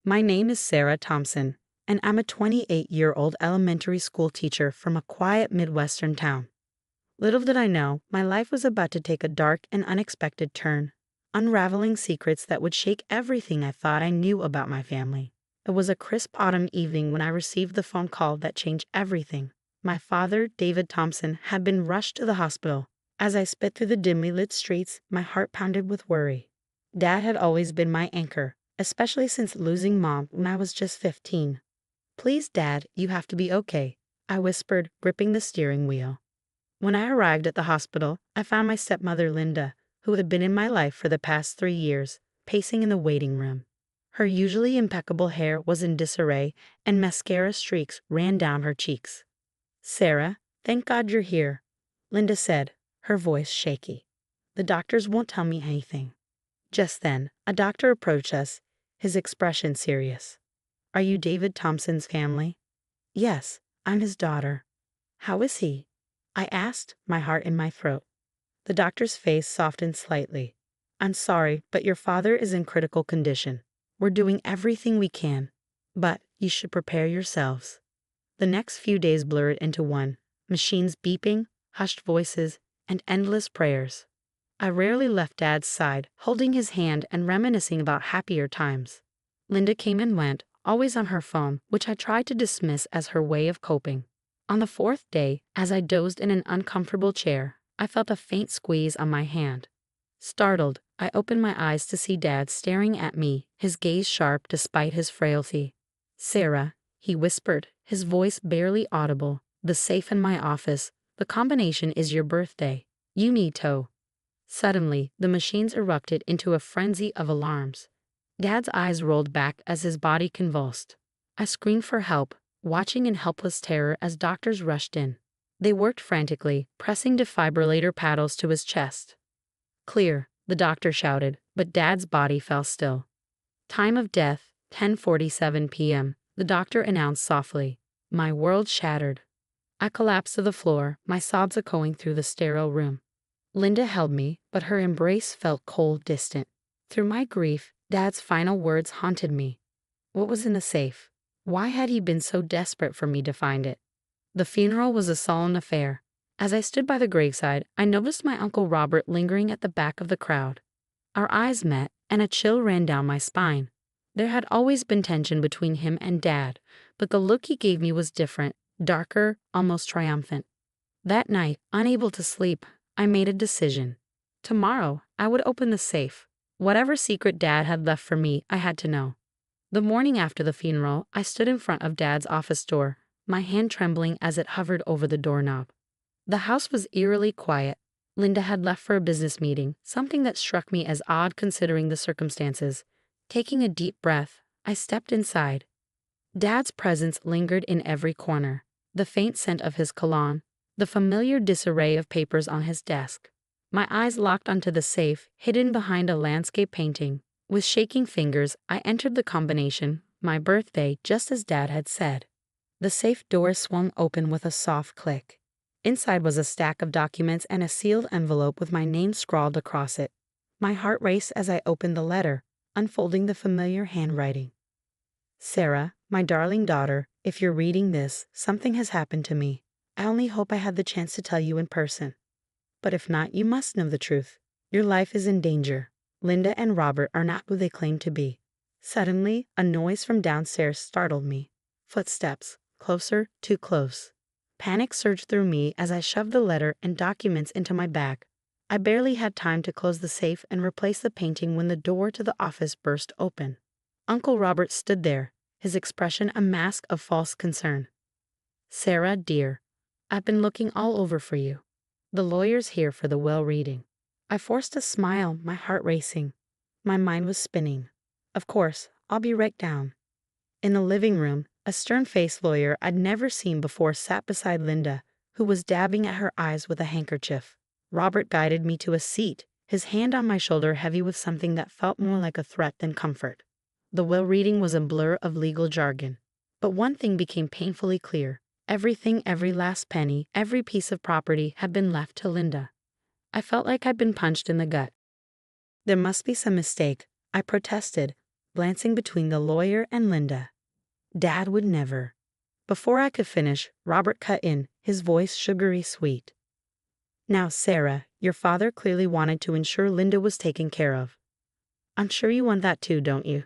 My name is Sarah Thompson, and I'm a 28-year-old elementary school teacher from a quiet Midwestern town. Little did I know, my life was about to take a dark and unexpected turn, unraveling secrets that would shake everything I thought I knew about my family. It was a crisp autumn evening when I received the phone call that changed everything. My father, David Thompson, had been rushed to the hospital. As I sped through the dimly lit streets, my heart pounded with worry. Dad had always been my anchor, especially since losing Mom when I was just 15. "Please, Dad, you have to be okay," I whispered, gripping the steering wheel. When I arrived at the hospital, I found my stepmother Linda, who had been in my life for the past 3 years, pacing in the waiting room. Her usually impeccable hair was in disarray, and mascara streaks ran down her cheeks. "Sarah, thank God you're here," Linda said, her voice shaky. "The doctors won't tell me anything." Just then, a doctor approached us, his expression serious. "Are you David Thompson's family?" "Yes, I'm his daughter." "How is he?" I asked, my heart in my throat. The doctor's face softened slightly. "I'm sorry, but your father is in critical condition. We're doing everything we can, but you should prepare yourselves." The next few days blurred into one, machines beeping, hushed voices, and endless prayers. I rarely left Dad's side, holding his hand and reminiscing about happier times. Linda came and went, always on her phone, which I tried to dismiss as her way of coping. On the fourth day, as I dozed in an uncomfortable chair, I felt a faint squeeze on my hand. Startled, I opened my eyes to see Dad staring at me, his gaze sharp despite his frailty. "Sarah," he whispered, his voice barely audible, "the safe in my office. The combination is your birthday. You need to." Suddenly, the machines erupted into a frenzy of alarms. Dad's eyes rolled back as his body convulsed. I screamed for help, watching in helpless terror as doctors rushed in. They worked frantically, pressing defibrillator paddles to his chest. "Clear," the doctor shouted, but Dad's body fell still. "Time of death, 10:47 p.m., the doctor announced softly. My world shattered. I collapsed to the floor, my sobs echoing through the sterile room. Linda held me, but her embrace felt cold, distant. Through my grief, Dad's final words haunted me. What was in the safe? Why had he been so desperate for me to find it? The funeral was a solemn affair. As I stood by the graveside, I noticed my Uncle Robert lingering at the back of the crowd. Our eyes met, and a chill ran down my spine. There had always been tension between him and Dad, but the look he gave me was different, darker, almost triumphant. That night, unable to sleep, I made a decision. Tomorrow, I would open the safe. Whatever secret Dad had left for me, I had to know. The morning after the funeral, I stood in front of Dad's office door, my hand trembling as it hovered over the doorknob. The house was eerily quiet. Linda had left for a business meeting, something that struck me as odd considering the circumstances. Taking a deep breath, I stepped inside. Dad's presence lingered in every corner, the faint scent of his cologne, the familiar disarray of papers on his desk. My eyes locked onto the safe, hidden behind a landscape painting. With shaking fingers, I entered the combination, my birthday, just as Dad had said. The safe door swung open with a soft click. Inside was a stack of documents and a sealed envelope with my name scrawled across it. My heart raced as I opened the letter, unfolding the familiar handwriting. "Sarah, my darling daughter, if you're reading this, something has happened to me. I only hope I had the chance to tell you in person. But if not, you must know the truth. Your life is in danger. Linda and Robert are not who they claim to be." Suddenly, a noise from downstairs startled me. Footsteps, closer, too close. Panic surged through me as I shoved the letter and documents into my bag. I barely had time to close the safe and replace the painting when the door to the office burst open. Uncle Robert stood there, his expression a mask of false concern. "Sarah, dear, I've been looking all over for you. The lawyer's here for the will reading." I forced a smile, my heart racing. My mind was spinning. "Of course, I'll be right down." In the living room, a stern-faced lawyer I'd never seen before sat beside Linda, who was dabbing at her eyes with a handkerchief. Robert guided me to a seat, his hand on my shoulder heavy with something that felt more like a threat than comfort. The will reading was a blur of legal jargon. But one thing became painfully clear. Everything, every last penny, every piece of property had been left to Linda. I felt like I'd been punched in the gut. "There must be some mistake," I protested, glancing between the lawyer and Linda. Dad would never. Before I could finish, Robert cut in, his voice sugary sweet. Now, Sarah, your father clearly wanted to ensure Linda was taken care of. I'm sure you want that too, don't you?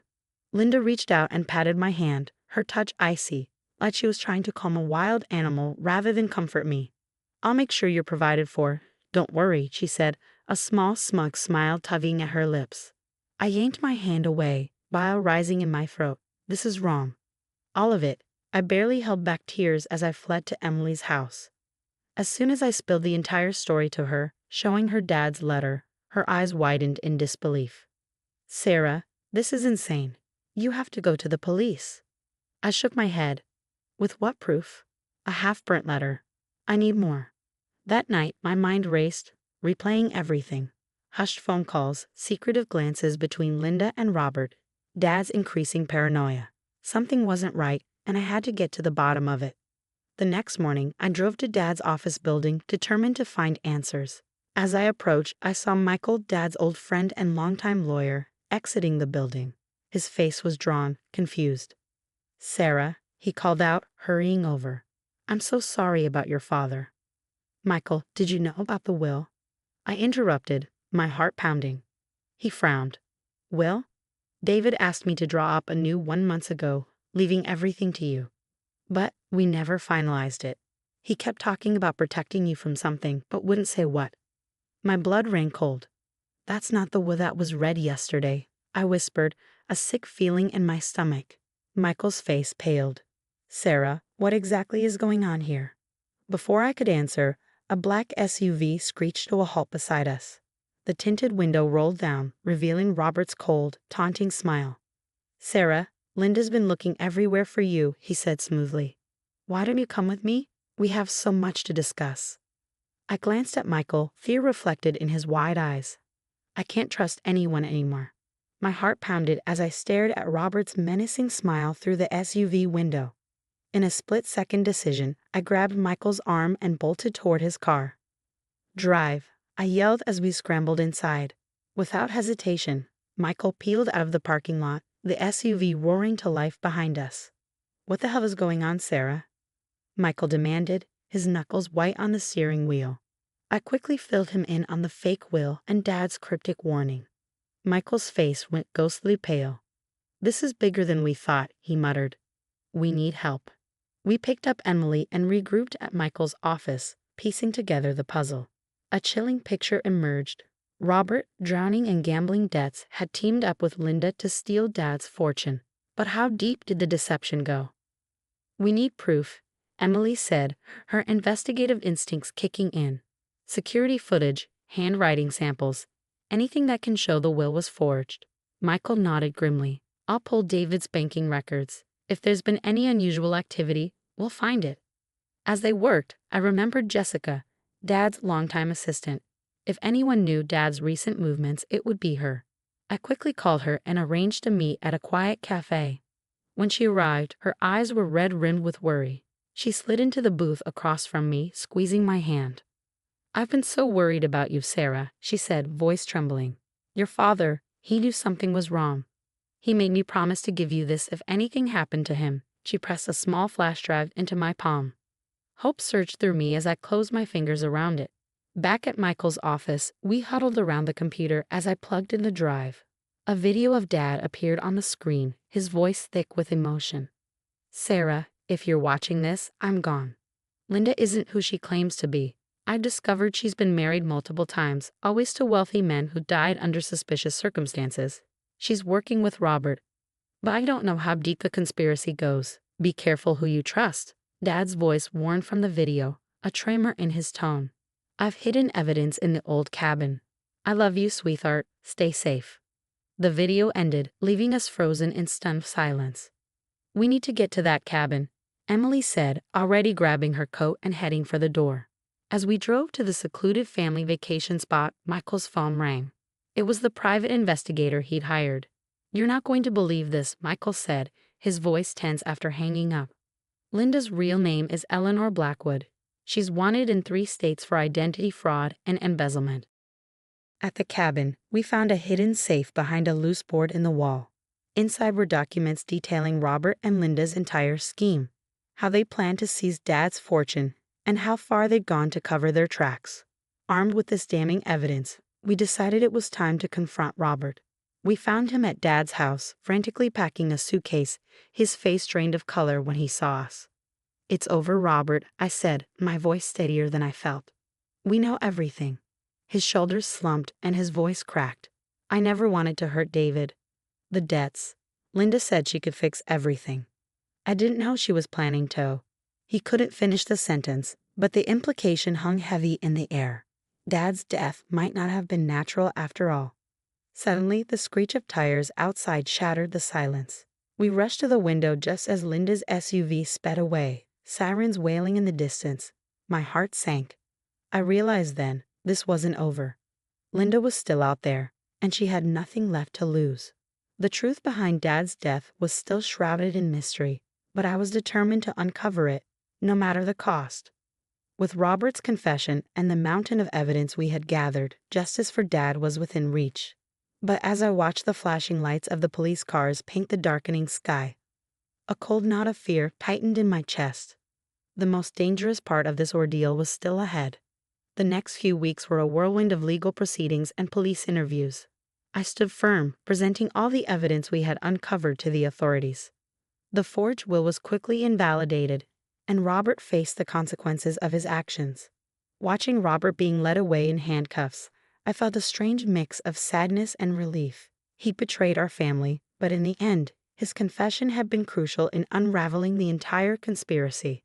Linda reached out and patted my hand, her touch icy, like she was trying to calm a wild animal rather than comfort me. I'll make sure you're provided for. Don't worry, she said, a small smug smile tugging at her lips. I yanked my hand away, bile rising in my throat. This is wrong. All of it. I barely held back tears as I fled to Emily's house. As soon as I spilled the entire story to her, showing her dad's letter, her eyes widened in disbelief. Sarah, this is insane. You have to go to the police. I shook my head. With what proof? A half-burnt letter. I need more. That night, my mind raced, replaying everything. Hushed phone calls, secretive glances between Linda and Robert, Dad's increasing paranoia. Something wasn't right, and I had to get to the bottom of it. The next morning, I drove to Dad's office building, determined to find answers. As I approached, I saw Michael, Dad's old friend and longtime lawyer, exiting the building. His face was drawn, confused. Sarah, he called out, hurrying over. I'm so sorry about your father. Michael, did you know about the will? I interrupted, my heart pounding. He frowned. Will? David asked me to draw up a new 1 month ago, leaving everything to you. But we never finalized it. He kept talking about protecting you from something, but wouldn't say what. My blood ran cold. That's not the will that was read yesterday, I whispered, a sick feeling in my stomach. Michael's face paled. Sarah, what exactly is going on here? Before I could answer, a black SUV screeched to a halt beside us. The tinted window rolled down, revealing Robert's cold, taunting smile. Sarah, Linda's been looking everywhere for you, he said smoothly. Why don't you come with me? We have so much to discuss. I glanced at Michael, fear reflected in his wide eyes. I can't trust anyone anymore. My heart pounded as I stared at Robert's menacing smile through the SUV window. In a split-second decision, I grabbed Michael's arm and bolted toward his car. Drive, I yelled as we scrambled inside. Without hesitation, Michael peeled out of the parking lot, the SUV roaring to life behind us. What the hell is going on, Sarah? Michael demanded, his knuckles white on the steering wheel. I quickly filled him in on the fake will and Dad's cryptic warning. Michael's face went ghostly pale. This is bigger than we thought, he muttered. We need help. We picked up Emily and regrouped at Michael's office, piecing together the puzzle. A chilling picture emerged. Robert, drowning in gambling debts, had teamed up with Linda to steal Dad's fortune. But how deep did the deception go? We need proof, Emily said, her investigative instincts kicking in. Security footage, handwriting samples, anything that can show the will was forged. Michael nodded grimly. I'll pull David's banking records. If there's been any unusual activity, we'll find it. As they worked, I remembered Jessica, Dad's longtime assistant. If anyone knew Dad's recent movements, it would be her. I quickly called her and arranged to meet at a quiet cafe. When she arrived, her eyes were red-rimmed with worry. She slid into the booth across from me, squeezing my hand. I've been so worried about you, Sarah, she said, voice trembling. Your father, he knew something was wrong. He made me promise to give you this if anything happened to him. She pressed a small flash drive into my palm. Hope surged through me as I closed my fingers around it. Back at Michael's office, we huddled around the computer as I plugged in the drive. A video of Dad appeared on the screen, his voice thick with emotion. Sarah, if you're watching this, I'm gone. Linda isn't who she claims to be. I discovered she's been married multiple times, always to wealthy men who died under suspicious circumstances. She's working with Robert. But I don't know how deep the conspiracy goes. Be careful who you trust. Dad's voice warned from the video, a tremor in his tone. I've hidden evidence in the old cabin. I love you, sweetheart. Stay safe. The video ended, leaving us frozen in stunned silence. We need to get to that cabin, Emily said, already grabbing her coat and heading for the door. As we drove to the secluded family vacation spot, Michael's phone rang. It was the private investigator he'd hired. You're not going to believe this, Michael said, his voice tense after hanging up. Linda's real name is Eleanor Blackwood. She's wanted in 3 states for identity fraud and embezzlement. At the cabin, we found a hidden safe behind a loose board in the wall. Inside were documents detailing Robert and Linda's entire scheme, how they planned to seize Dad's fortune, and how far they'd gone to cover their tracks. Armed with this damning evidence, we decided it was time to confront Robert. We found him at Dad's house, frantically packing a suitcase, his face drained of color when he saw us. "It's over, Robert," I said, my voice steadier than I felt. "We know everything." His shoulders slumped and his voice cracked. "I never wanted to hurt David. The debts. Linda said she could fix everything. I didn't know she was planning to." He couldn't finish the sentence, but the implication hung heavy in the air. Dad's death might not have been natural after all. Suddenly, the screech of tires outside shattered the silence. We rushed to the window just as Linda's SUV sped away, sirens wailing in the distance. My heart sank. I realized then, this wasn't over. Linda was still out there, and she had nothing left to lose. The truth behind Dad's death was still shrouded in mystery, but I was determined to uncover it, no matter the cost. With Robert's confession and the mountain of evidence we had gathered, justice for Dad was within reach. But as I watched the flashing lights of the police cars paint the darkening sky, a cold knot of fear tightened in my chest. The most dangerous part of this ordeal was still ahead. The next few weeks were a whirlwind of legal proceedings and police interviews. I stood firm, presenting all the evidence we had uncovered to the authorities. The forged will was quickly invalidated, and Robert faced the consequences of his actions. Watching Robert being led away in handcuffs, I felt a strange mix of sadness and relief. He betrayed our family, but in the end, his confession had been crucial in unraveling the entire conspiracy.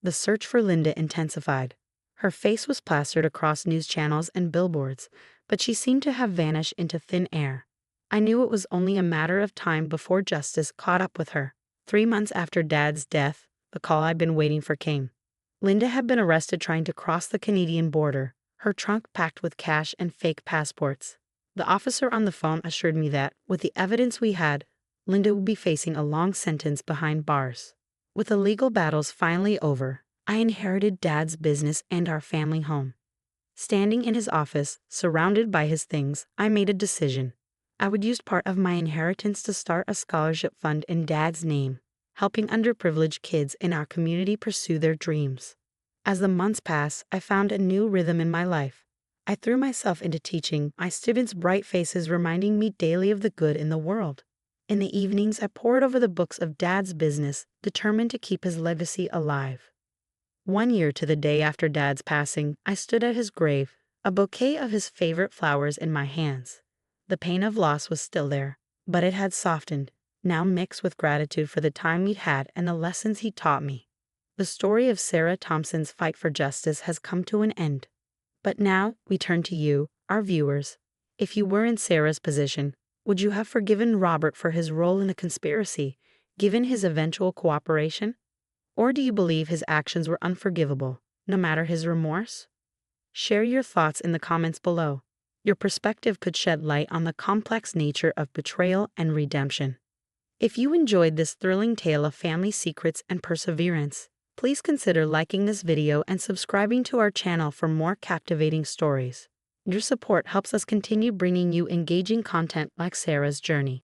The search for Linda intensified. Her face was plastered across news channels and billboards, but she seemed to have vanished into thin air. I knew it was only a matter of time before justice caught up with her. 3 months after Dad's death, the call I'd been waiting for came. Linda had been arrested trying to cross the Canadian border, her trunk packed with cash and fake passports. The officer on the phone assured me that, with the evidence we had, Linda would be facing a long sentence behind bars. With the legal battles finally over, I inherited Dad's business and our family home. Standing in his office, surrounded by his things, I made a decision. I would use part of my inheritance to start a scholarship fund in Dad's name, helping underprivileged kids in our community pursue their dreams. As the months passed, I found a new rhythm in my life. I threw myself into teaching, my students' bright faces reminding me daily of the good in the world. In the evenings, I pored over the books of Dad's business, determined to keep his legacy alive. 1 year to the day after Dad's passing, I stood at his grave, a bouquet of his favorite flowers in my hands. The pain of loss was still there, but it had softened, now mixed with gratitude for the time we'd had and the lessons he taught me. The story of Sarah Thompson's fight for justice has come to an end. But now we turn to you, our viewers. If you were in Sarah's position, would you have forgiven Robert for his role in the conspiracy, given his eventual cooperation? Or do you believe his actions were unforgivable, no matter his remorse? Share your thoughts in the comments below. Your perspective could shed light on the complex nature of betrayal and redemption. If you enjoyed this thrilling tale of family secrets and perseverance, please consider liking this video and subscribing to our channel for more captivating stories. Your support helps us continue bringing you engaging content like Sarah's journey.